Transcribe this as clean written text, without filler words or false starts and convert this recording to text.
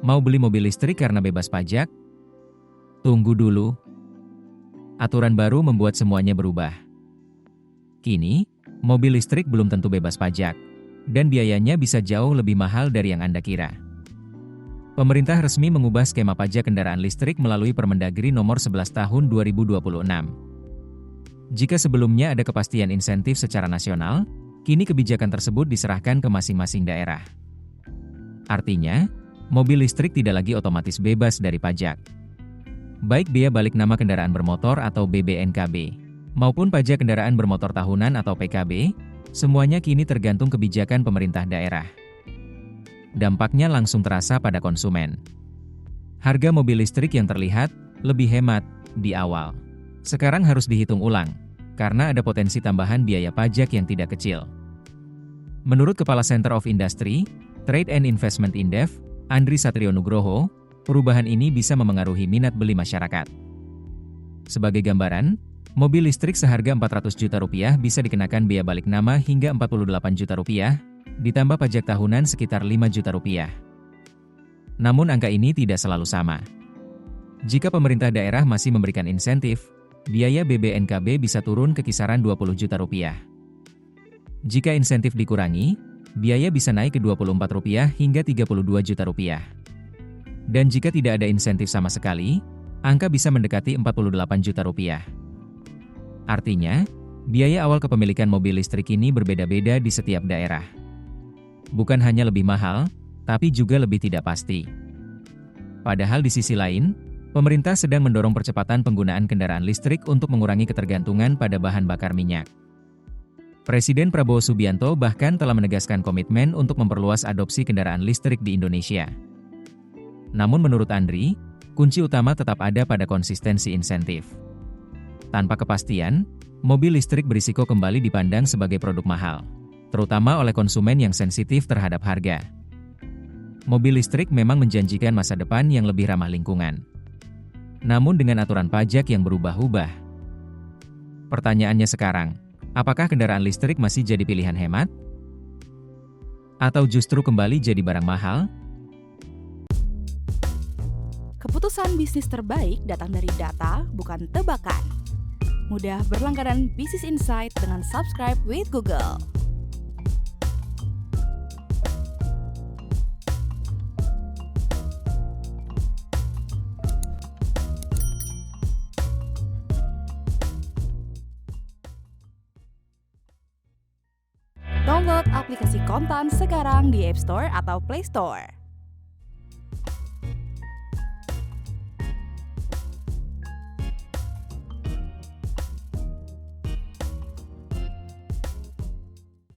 Mau beli mobil listrik karena bebas pajak? Tunggu dulu. Aturan baru membuat semuanya berubah. Kini, mobil listrik belum tentu bebas pajak, dan biayanya bisa jauh lebih mahal dari yang Anda kira. Pemerintah resmi mengubah skema pajak kendaraan listrik melalui Permendagri Nomor 11 Tahun 2026. Jika sebelumnya ada kepastian insentif secara nasional, kini kebijakan tersebut diserahkan ke masing-masing daerah. Artinya, mobil listrik tidak lagi otomatis bebas dari pajak. Baik biaya balik nama kendaraan bermotor atau BBNKB, maupun pajak kendaraan bermotor tahunan atau PKB, semuanya kini tergantung kebijakan pemerintah daerah. Dampaknya langsung terasa pada konsumen. Harga mobil listrik yang terlihat lebih hemat di awal, sekarang harus dihitung ulang, karena ada potensi tambahan biaya pajak yang tidak kecil. Menurut Kepala Center of Industry, Trade and Investment Indef, Andri Satrio Nugroho, perubahan ini bisa memengaruhi minat beli masyarakat. Sebagai gambaran, mobil listrik seharga Rp400 juta bisa dikenakan biaya balik nama hingga Rp48 juta, ditambah pajak tahunan sekitar Rp5 juta. Namun angka ini tidak selalu sama. Jika pemerintah daerah masih memberikan insentif, biaya BBNKB bisa turun ke kisaran Rp20 juta. Jika insentif dikurangi, biaya bisa naik ke Rp24 hingga Rp32 juta. Dan jika tidak ada insentif sama sekali, angka bisa mendekati Rp48 juta. Artinya, biaya awal kepemilikan mobil listrik ini berbeda-beda di setiap daerah. Bukan hanya lebih mahal, tapi juga lebih tidak pasti. Padahal di sisi lain, pemerintah sedang mendorong percepatan penggunaan kendaraan listrik untuk mengurangi ketergantungan pada bahan bakar minyak. Presiden Prabowo Subianto bahkan telah menegaskan komitmen untuk memperluas adopsi kendaraan listrik di Indonesia. Namun menurut Andri, kunci utama tetap ada pada konsistensi insentif. Tanpa kepastian, mobil listrik berisiko kembali dipandang sebagai produk mahal, terutama oleh konsumen yang sensitif terhadap harga. Mobil listrik memang menjanjikan masa depan yang lebih ramah lingkungan. Namun dengan aturan pajak yang berubah-ubah. Pertanyaannya sekarang, apakah kendaraan listrik masih jadi pilihan hemat? Atau justru kembali jadi barang mahal? Keputusan bisnis terbaik datang dari data, bukan tebakan. Mudah berlangganan Business Insight dengan subscribe with Google. Download aplikasi Kontan sekarang di App Store atau Play Store.